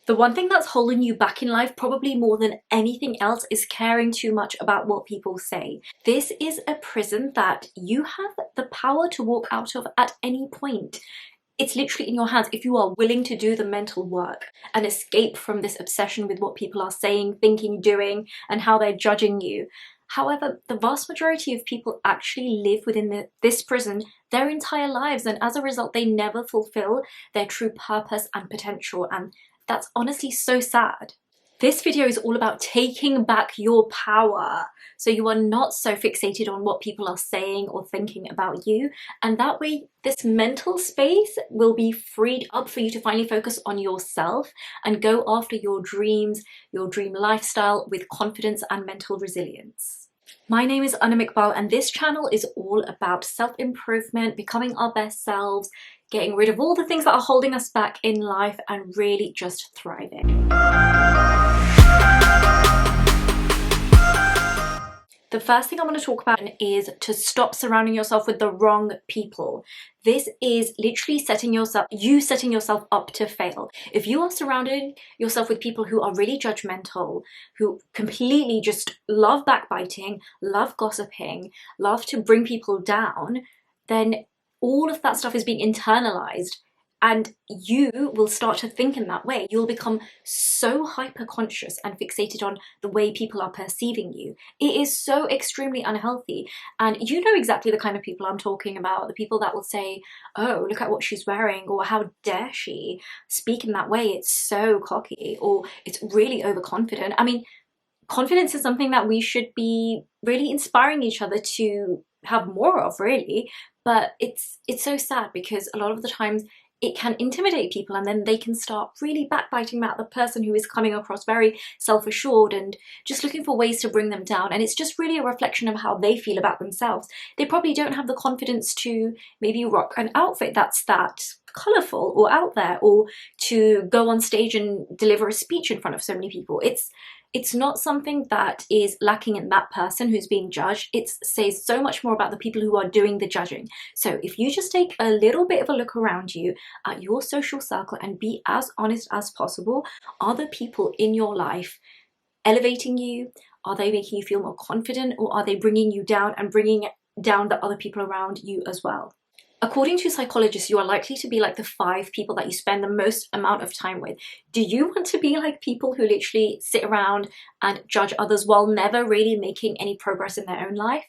The one thing that's holding you back in life, probably more than anything else, is caring too much about what people say. This is a prison that you have the power to walk out of at any point. It's literally in your hands if you are willing to do the mental work and escape from this obsession with what people are saying, thinking, doing, and how they're judging you. However, the vast majority of people actually live within this prison their entire lives, and as a result, they never fulfill their true purpose and potential, and that's honestly so sad. This video is all about taking back your power so you are not so fixated on what people are saying or thinking about you, and that way this mental space will be freed up for you to finally focus on yourself and go after your dreams, your dream lifestyle with confidence and mental resilience. My name is Anamiqbal, and this channel is all about self-improvement, becoming our best selves, getting rid of all the things that are holding us back in life, and really just thriving. The first thing I want to talk about is to stop surrounding yourself with the wrong people. This is literally setting yourself up to fail. If you are surrounding yourself with people who are really judgmental, who completely just love backbiting, love gossiping, love to bring people down, then all of that stuff is being internalized, and you will start to think in that way. You'll become so hyper conscious and fixated on the way people are perceiving you. It is so extremely unhealthy, and you know exactly the kind of people I'm talking about. The people that will say, oh, look at what she's wearing, or how dare she speak in that way, it's so cocky, or it's really overconfident. I mean, confidence is something that we should be really inspiring each other to have more of, really, but it's so sad because a lot of the times it can intimidate people, and then they can start really backbiting about the person who is coming across very self-assured and just looking for ways to bring them down. And it's just really a reflection of how they feel about themselves. They probably don't have the confidence to maybe rock an outfit that's that colourful or out there, or to go on stage and deliver a speech in front of so many people. It's not something that is lacking in that person who's being judged. It says so much more about the people who are doing the judging. So if you just take a little bit of a look around you at your social circle and be as honest as possible, are the people in your life elevating you? Are they making you feel more confident, or are they bringing you down and bringing down the other people around you as well? According to psychologists, you are likely to be like the 5 people that you spend the most amount of time with. Do you want to be like people who literally sit around and judge others while never really making any progress in their own life?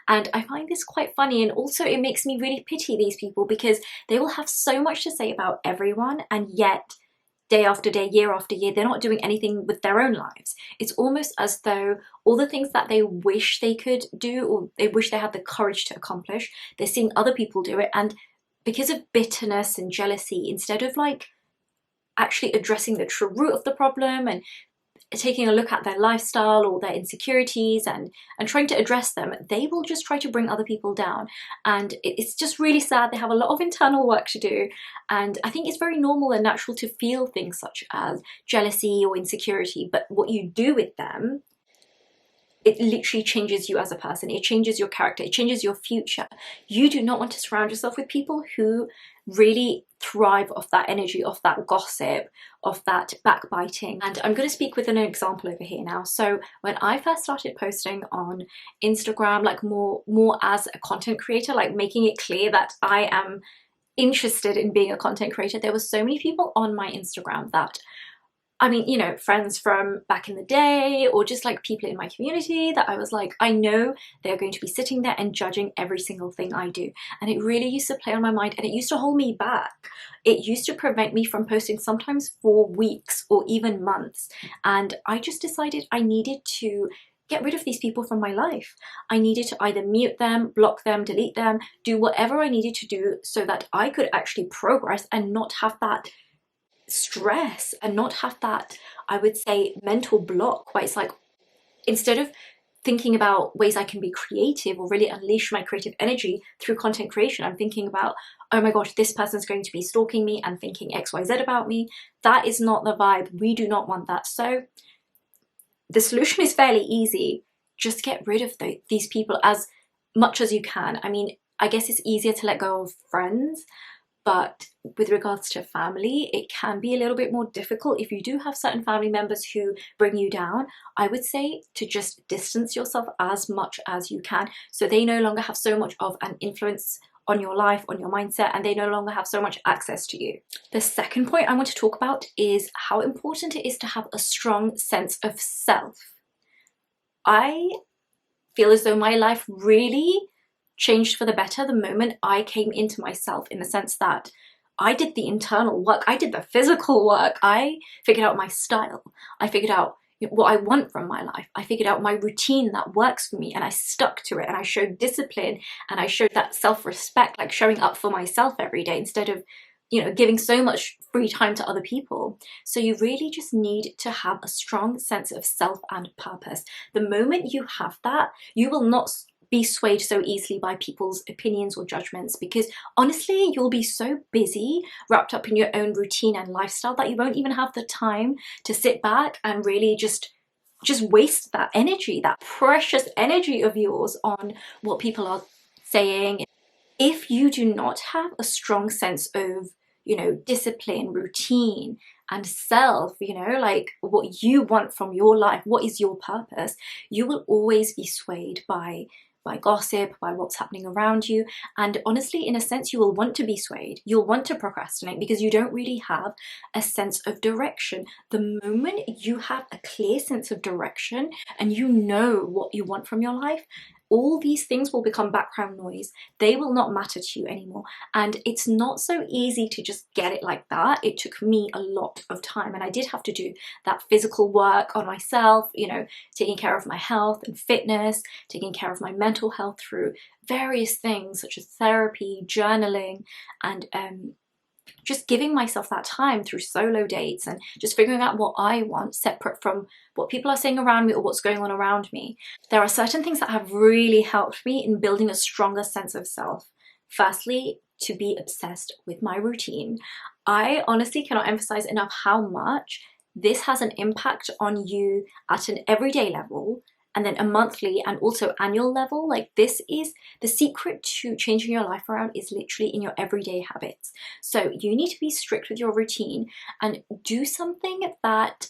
And I find this quite funny, and also it makes me really pity these people because they will have so much to say about everyone, and yet day after day, year after year, they're not doing anything with their own lives. It's almost as though all the things that they wish they could do, or they wish they had the courage to accomplish, they're seeing other people do it, and because of bitterness and jealousy, instead of like actually addressing the true root of the problem and taking a look at their lifestyle or their insecurities and trying to address them, they will just try to bring other people down. And it's just really sad. They have a lot of internal work to do, and I think it's very normal and natural to feel things such as jealousy or insecurity, but what you do with them, it literally changes you as a person. It changes your character, it changes your future. You do not want to surround yourself with people who really thrive off that energy, off that gossip, off that backbiting. And I'm going to speak with an example over here now. So when I first started posting on Instagram, like more as a content creator, like making it clear that I am interested in being a content creator, there were so many people on my Instagram that, I mean, you know, friends from back in the day, or just like people in my community, that I was like, I know they're going to be sitting there and judging every single thing I do. And it really used to play on my mind, and it used to hold me back. It used to prevent me from posting sometimes for weeks or even months. And I just decided I needed to get rid of these people from my life. I needed to either mute them, block them, delete them, do whatever I needed to do so that I could actually progress and not have that stress and not have that, I would say, mental block where it's like, instead of thinking about ways I can be creative or really unleash my creative energy through content creation, I'm thinking about, oh my gosh, this person's going to be stalking me and thinking XYZ about me. That is not the vibe. We do not want that. So the solution is fairly easy. Just get rid of these people as much as you can. I mean, I guess it's easier to let go of friends, But with regards to family, it can be a little bit more difficult. If you do have certain family members who bring you down, I would say to just distance yourself as much as you can, so they no longer have so much of an influence on your life, on your mindset, and they no longer have so much access to you. The second point I want to talk about is how important it is to have a strong sense of self. I feel as though my life really changed for the better the moment I came into myself, in the sense that I did the internal work, I did the physical work, I figured out my style, I figured out what I want from my life, I figured out my routine that works for me, and I stuck to it, and I showed discipline, and I showed that self-respect, like showing up for myself every day instead of, you know, giving so much free time to other people. So you really just need to have a strong sense of self and purpose. The moment you have that, you will not be swayed so easily by people's opinions or judgments, because honestly, you'll be so busy, wrapped up in your own routine and lifestyle, that you won't even have the time to sit back and really just waste that energy, that precious energy of yours, on what people are saying. If you do not have a strong sense of, you know, discipline, routine, and self, you know, like what you want from your life, what is your purpose, you will always be swayed by gossip, by what's happening around you. And honestly, in a sense, you will want to be swayed. You'll want to procrastinate because you don't really have a sense of direction. The moment you have a clear sense of direction and you know what you want from your life, all these things will become background noise. They will not matter to you anymore. And it's not so easy to just get it like that. It took me a lot of time, and I did have to do that physical work on myself, you know, taking care of my health and fitness, taking care of my mental health through various things such as therapy, journaling, and just giving myself that time through solo dates and just figuring out what I want separate from what people are saying around me or what's going on around me. There are certain things that have really helped me in building a stronger sense of self. Firstly, to be obsessed with my routine. I honestly cannot emphasize enough how much this has an impact on you at an everyday level, and then a monthly and also annual level. Like, this is the secret to changing your life around, is literally in your everyday habits. So you need to be strict with your routine and do something that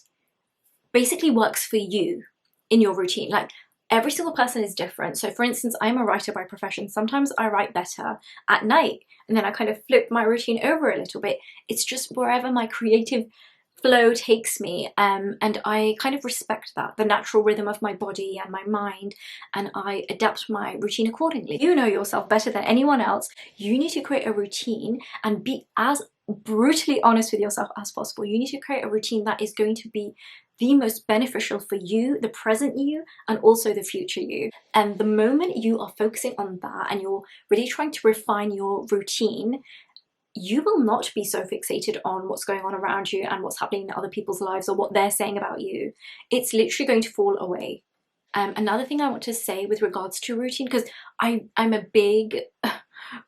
basically works for you in your routine. Like, every single person is different. So for instance, I'm a writer by profession. Sometimes I write better at night, and then I kind of flip my routine over a little bit. It's just wherever my creative flow takes me, and I kind of respect that, the natural rhythm of my body and my mind, and I adapt my routine accordingly. You know yourself better than anyone else. You need to create a routine and be as brutally honest with yourself as possible. You need to create a routine that is going to be the most beneficial for you, the present you, and also the future you. And the moment you are focusing on that and you're really trying to refine your routine, you will not be so fixated on what's going on around you and what's happening in other people's lives or what they're saying about you. It's literally going to fall away. Another thing I want to say with regards to routine, because I'm a big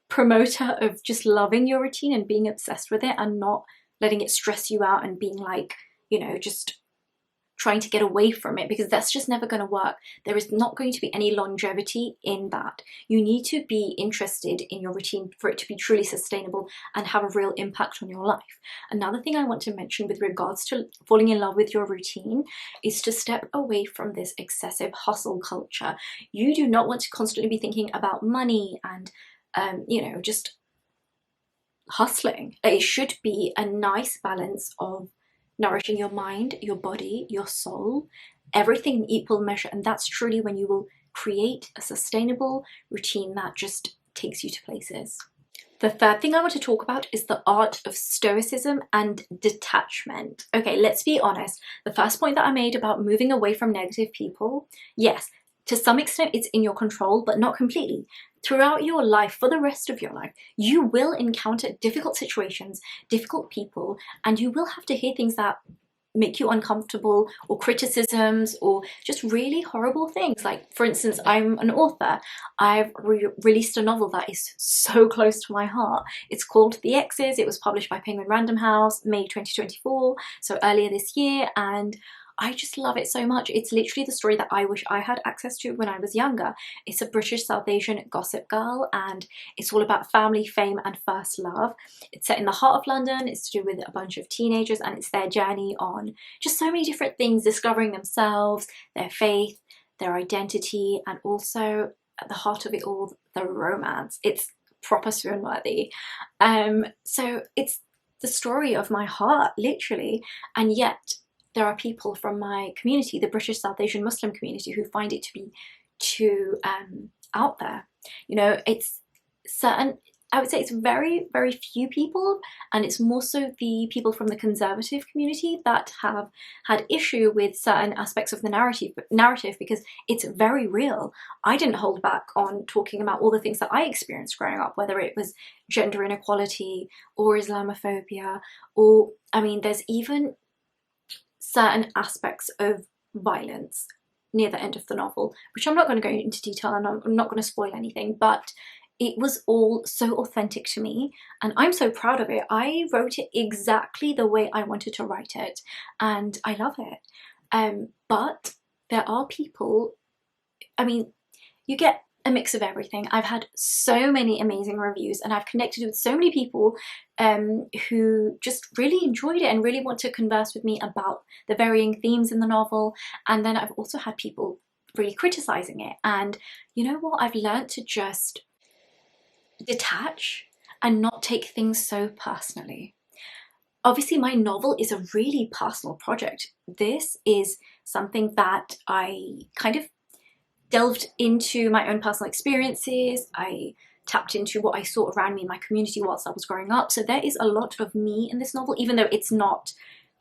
promoter of just loving your routine and being obsessed with it and not letting it stress you out and being like, you know, just trying to get away from it, because that's just never going to work. There is not going to be any longevity in that. You need to be interested in your routine for it to be truly sustainable and have a real impact on your life. Another thing I want to mention with regards to falling in love with your routine is to step away from this excessive hustle culture. You do not want to constantly be thinking about money and you know, just hustling. It should be a nice balance of nourishing your mind, your body, your soul, everything in equal measure. And that's truly when you will create a sustainable routine that just takes you to places. The third thing I want to talk about is the art of stoicism and detachment. Okay, let's be honest. The first point that I made about moving away from negative people, yes, to some extent it's in your control, but not completely. Throughout your life, for the rest of your life, you will encounter difficult situations, difficult people, and you will have to hear things that make you uncomfortable, or criticisms, or just really horrible things. Like, for instance, I'm an author. I've released a novel that is so close to my heart. It's called The Exes. It was published by Penguin Random House, May 2024, so earlier this year, and I just love it so much. It's literally the story that I wish I had access to when I was younger. It's a British South Asian gossip girl, and it's all about family, fame and first love. It's set in the heart of London. It's to do with a bunch of teenagers, and it's their journey on just so many different things, discovering themselves, their faith, their identity, and also at the heart of it all, the romance. It's proper swoon-worthy. So it's the story of my heart, literally, and yet there are people from my community, the British South Asian Muslim community, who find it to be too out there. You know, it's certain, I would say it's very, very few people, and it's more so the people from the conservative community that have had issue with certain aspects of the narrative because it's very real. I didn't hold back on talking about all the things that I experienced growing up, whether it was gender inequality or Islamophobia, or, I mean, there's even certain aspects of violence near the end of the novel, which I'm not going to go into detail, and I'm not going to spoil anything, but it was all so authentic to me, and I'm so proud of it. I wrote it exactly the way I wanted to write it, and I love it. But there are people, I mean, you get a mix of everything. I've had so many amazing reviews, and I've connected with so many people who just really enjoyed it and really want to converse with me about the varying themes in the novel. And then I've also had people really criticizing it, and you know what, I've learned to just detach and not take things so personally. Obviously, my novel is a really personal project. This is something that I kind of delved into my own personal experiences. I tapped into what I saw around me in my community whilst I was growing up. So there is a lot of me in this novel, even though it's not,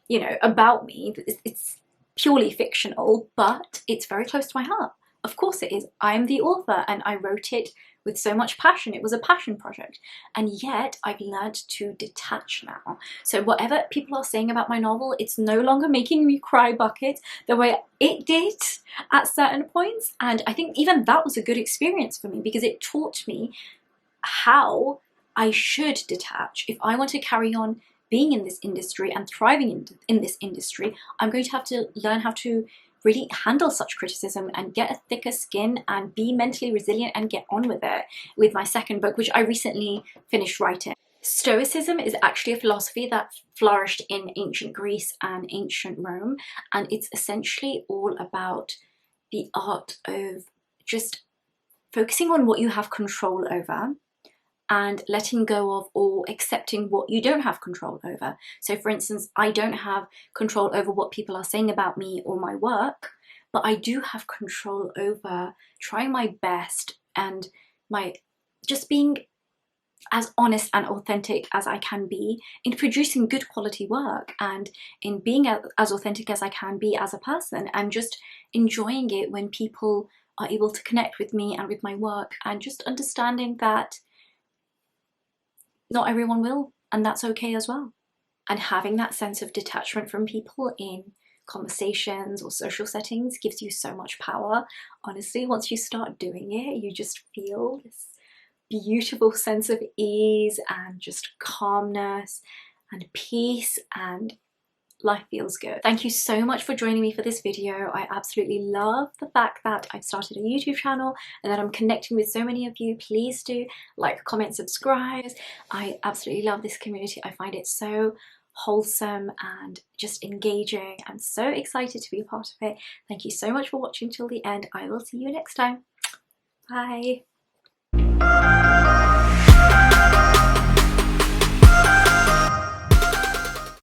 you know, about me. It's purely fictional, but it's very close to my heart. Of course it is. I'm the author, and I wrote it with so much passion. It was a passion project, and yet I've learned to detach now. So whatever people are saying about my novel, it's no longer making me cry buckets the way it did at certain points. And I think even that was a good experience for me, because it taught me how I should detach. If I want to carry on being in this industry and thriving in this industry, I'm going to have to learn how to really handle such criticism and get a thicker skin and be mentally resilient and get on with it. With my second book, which I recently finished writing. Stoicism is actually a philosophy that flourished in ancient Greece and ancient Rome, and it's essentially all about the art of just focusing on what you have control over and letting go of or accepting what you don't have control over. So for instance, I don't have control over what people are saying about me or my work, but I do have control over trying my best and just being as honest and authentic as I can be in producing good quality work, and in being as authentic as I can be as a person, and just enjoying it when people are able to connect with me and with my work, and just understanding that not everyone will, and that's okay as well. And having that sense of detachment from people in conversations or social settings gives you so much power. Honestly, once you start doing it, you just feel this beautiful sense of ease and just calmness and peace, and life feels good. Thank you so much for joining me for this video. I absolutely love the fact that I've started a YouTube channel and that I'm connecting with so many of you. Please do like, comment, subscribe. I absolutely love this community. I find it so wholesome and just engaging. I'm so excited to be a part of it. Thank you so much for watching till the end. I will see you next time. Bye.